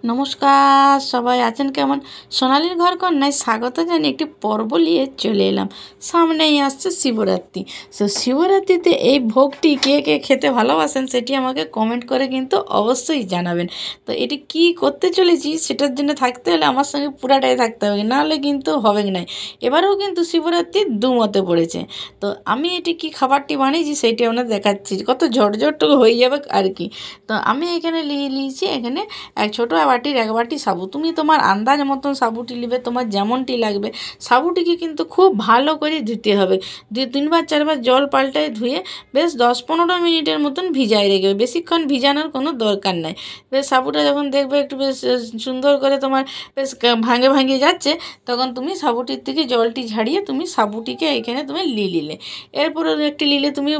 নমস্কার, সবাই আছেন কেমন? সোনালীর ঘর কন্যায় স্বাগত জানিয়ে একটি পর্ব নিয়ে চলে এলাম। সামনেই আসছে শিবরাত্রি। সো শিবরাত্রিতে এই ভোগটি কে কে খেতে ভালোবাসেন সেটি আমাকে কমেন্ট করে কিন্তু অবশ্যই জানাবেন। তো এটি কি করতে চলেছি সেটার জন্য থাকতে হলে আমার সঙ্গে পুরাটাই থাকতে হবে, নাহলে কিন্তু হবে না। এবারেও কিন্তু শিবরাত্রির দুমতে পড়েছে। তো আমি এটি কি খাবারটি বানিয়েছি সেইটি আপনাদের দেখাচ্ছি, কত ঝটঝটটুকু হয়ে যাবে আর কি। তো আমি এখানে নিয়েছি এখানে এক ছোটো বাটির এক বাটি সাবু। তুমি তোমার আন্দাজ মতন সাবুটি নেবে, তোমার যেমনটি লাগবে। সাবুটিকে কিন্তু খুব ভালো করে ধুতে হবে। 2-3 বার 4 বার জল পাল্টায় ধুয়ে বেশ 10-15 মিনিটের মতন ভিজায় রেখে, বেশিক্ষণ ভিজানোর কোনো দরকার নাই। বেশ সাবুটা যখন দেখবে একটু বেশ সুন্দর করে তোমার বেশ ভাঙে ভাঙে যাচ্ছে, তখন তুমি সাবুটির থেকে জলটি ঝাড়িয়ে তুমি সাবুটিকে এখানে তুমি নিলে। এরপর একটি নিলে তুমি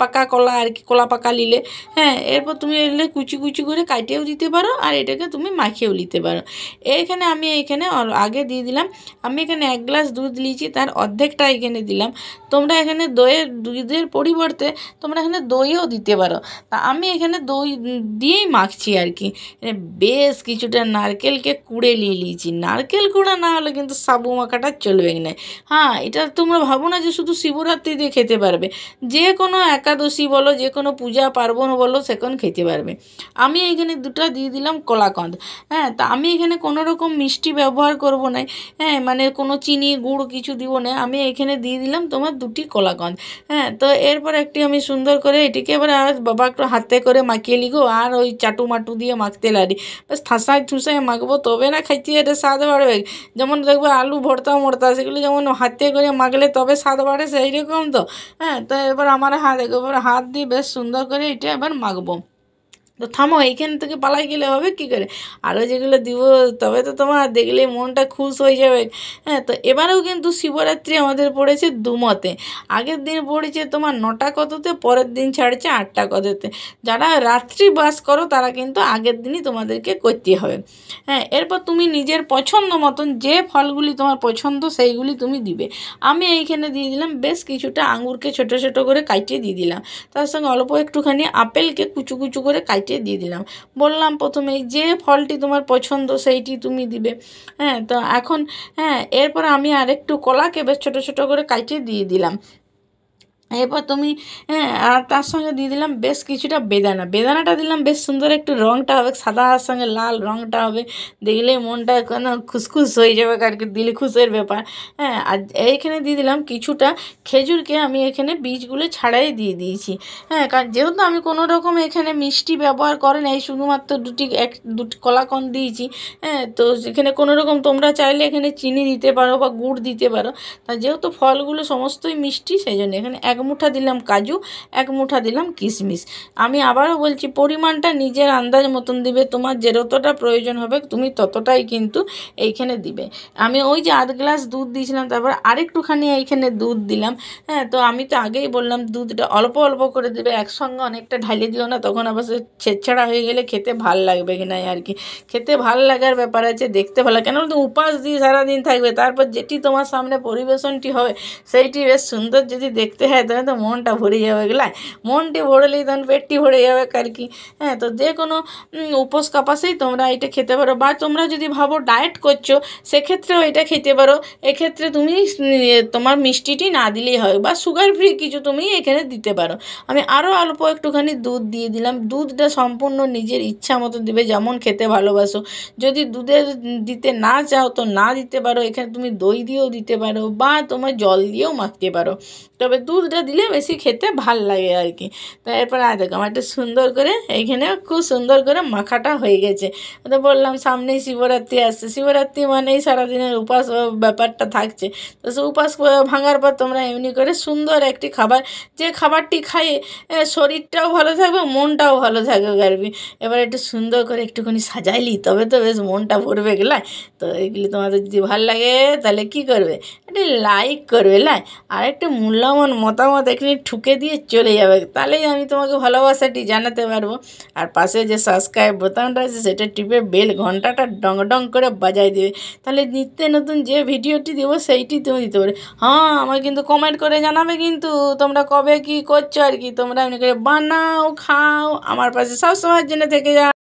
পাকা কলা আর কি, কলা পাকা নিলে। হ্যাঁ, এরপর তুমি এলে কুচি কুচি করে কাটিয়েও দিতে পারো, আর এটাকে তুমি মাখিয়েও নিতে পারো। এইখানে আমি আগে দিয়ে দিলাম, আমি এখানে 1 গ্লাস দুধ নিয়েছি, তার অর্ধেকটা এখানে দিলাম। তোমরা এখানে দুধের পরিবর্তে তোমরা এখানে দইও দিতে পারো। তা আমি এখানে দই দিয়েই মাখছি আর কি। বেশ কিছুটা নারকেলকে কুড়ে নিয়েছি। নারকেল কুড়া না হলে কিন্তু সাবু মাখাটা চলবে না। হ্যাঁ, এটা তোমরা ভাবো না যে শুধু শিবরাত্রিতে খেতে পারবে, যে কোনো একাদশী বলো, যে কোনো পূজা পার্বণ বলো, সেখানে খেতে পারবে। আমি এখানে 2টা দিয়ে দিলাম কলাকঁদ। হ্যাঁ, তা আমি এখানে কোনো রকম মিষ্টি ব্যবহার করব না। হ্যাঁ, মানে কোনো চিনি গুড় কিছু দিব না। আমি এখানে দিয়ে দিলাম তোমার 2টি কলাকঁদ। হ্যাঁ, তো এরপর একটি আমি সুন্দর করে এটিকে এবার বাবা একটু হাতে করে মাখিয়ে লিখো, আর ওই চাটু মাটু দিয়ে মাখতে লাগি। বেশ ঠাসায় ঠুসায় মাখবো, তবে না খাইতে এটা স্বাদ বাড়বে। যেমন দেখবে আলু ভর্তা মর্তা, সেগুলো যেমন হাতে করে মাখলে তবে স্বাদ বাড়ে, সেই রকম তো। হ্যাঁ, তো এবার আমার হাত দিয়ে বেশ সুন্দর করে এটা এবার মাখবো। তো থামো, এইখান থেকে পালাই গেলে হবে কি করে? আরও যেগুলো দিব তবে তো তোমার দেখলে মনটা খুশ হয়ে যাবে। হ্যাঁ, তো এবারেও কিন্তু শিবরাত্রি আমাদের পড়েছে দুমতে। আগের দিন পড়েছে তোমার 9টা কততে, পরের দিন ছাড়ছে 8টা কততে। যারা রাত্রি বাস করো তারা কিন্তু আগের দিনই তোমাদেরকে করতে হবে। হ্যাঁ, এরপর তুমি নিজের পছন্দ মতন যে ফলগুলি তোমার পছন্দ সেইগুলি তুমি দিবে। আমি এইখানে দিয়ে দিলাম বেশ কিছুটা আঙুরকে ছোটো ছোটো করে কাটিয়ে দিয়ে দিলাম। তার সঙ্গে অল্প একটুখানি আপেলকে কুচু কুচু করে কাটিয়ে দিয়ে দিলাম। বললাম প্রথমেই যে ফলটি তোমার পছন্দ সেইটি তুমি দিবে। হ্যাঁ, তো এখন এরপর আমি আরেকটু কলাকে বেশ ছোটো ছোটো করে কাটিয়ে দিয়ে দিলাম। এরপর তুমি আর তার সঙ্গে দিয়ে দিলাম বেশ কিছুটা বেদানাটা দিলাম, বেশ সুন্দর একটু রঙটা হবে, সাদার সঙ্গে লাল রঙটা হবে, দেখলে মনটা কেন খুশখুশ হয়ে যাবে আর কি, দিল খুশের ব্যাপার। হ্যাঁ, আর এইখানে দিয়ে দিলাম কিছুটা খেজুরকে আমি এখানে বীজগুলো ছাড়াই দিয়ে দিয়েছি। হ্যাঁ, কারণ যেহেতু আমি কোনো রকম এখানে মিষ্টি ব্যবহার করে নাই, শুধুমাত্র দুটি কলাকঁদ দিয়েছি। হ্যাঁ, তো সেখানে কোনো রকম তোমরা চাইলে এখানে চিনি দিতে পারো বা গুড় দিতে পারো। তা যেহেতু ফলগুলো সমস্তই মিষ্টি, সেই জন্য এখানে 1 মুঠা দিলাম কাজু, 1 মুঠা দিলাম কিশমিশ। আমি আবারও বলছি, পরিমাণটা নিজের আন্দাজ মতন দিবে, তোমার যতটা প্রয়োজন হবে তুমি ততটাই কিন্তু এইখানে দিবে। আমি ওই যে 1/2 গ্লাস দুধ দিয়েছিলাম, তারপর আরেকটুখানি এইখানে দুধ দিলাম। হ্যাঁ, তো আমি তো আগেই বললাম দুধটা অল্প অল্প করে দেবে, একসঙ্গে অনেকটা ঢালে দিও না, তখন আবার সে ছেঁচড়া হয়ে গেলে খেতে ভাল লাগবে কি না আর কি। খেতে ভাল লাগার ব্যাপার আছে, দেখতে ভালো, কেন তো উপাস দিয়ে সারাদিন থাকবে, তারপর যেটি তোমার সামনে পরিবেশনটি হবে সেইটি বেশ সুন্দর যদি দেখতে হয়, তখন তো মনটা ভরে যাবে গেলায়। মনটি ভরলেই তখন পেটটি ভরে যাবে আর কি। হ্যাঁ, তো যে কোনো উপোস কাপাসেই তোমরা এটা খেতে পারো, বা তোমরা যদি ভাবো ডায়েট করছো সেক্ষেত্রেও এটা খেতে পারো। এক্ষেত্রে তুমি তোমার মিষ্টিটি না দিলেই হয়, বা সুগার ফ্রি কিছু তুমি এখানে দিতে পারো। আমি আরও অল্প একটুখানি দুধ দিয়ে দিলাম। দুধটা সম্পূর্ণ নিজের ইচ্ছা মতো দিবে, যেমন খেতে ভালোবাসো। যদি দুধের দিতে না চাও তো না দিতে পারো, এখানে তুমি দই দিয়েও দিতে পারো, বা তোমার জল দিয়েও মাখতে পারো, তবে দুধটা দিলে বেশি খেতে ভাল লাগে আর কি। তো এরপর দেখো আমার একটু সুন্দর করে এইখানে খুব সুন্দর করে মাখাটা হয়ে গেছে। তো বললাম সামনেই শিবরাত্রি আসছে, শিবরাত্রি মানেই সারাদিনের উপাস ব্যাপারটা থাকছে। তো সে উপাস ভাঙার পর তোমরা এমনি করে সুন্দর একটি খাবার, যে খাবারটি খাইয়ে শরীরটাও ভালো থাকবে, মনটাও ভালো থাকবে আর কি। এবার একটু সুন্দর করে একটুখানি সাজাইলি তবে তো বেশ মনটা ভরবে গেলায়। তো এইগুলি তোমাদের যদি ভালো লাগে তাহলে কি করবে, একটু লাইক করবে লাই, আর একটা মূল্যবান মতামত এখানে ঠুকে দিয়ে চলে যাবে, তাহলেই আমি তোমাকে ভালোবাসাটি জানাতে পারবো। আর পাশে যে সাবস্ক্রাইব বোতামটা আছে সেটা টিপে বেল ঘন্টাটা ডং ডং করে বাজাই দেবে, তাহলে নিত্য নতুন যে ভিডিওটি দেবো সেইটি তুমি দিতে পারবে। হ্যাঁ, আমাকে কিন্তু কমেন্ট করে জানাবে কিন্তু তোমরা কবে কী করছো আর কি। তোমরা এমনি করে বানাও, খাও, আমার পাশে সব সময়ের জন্য থেকে যাও।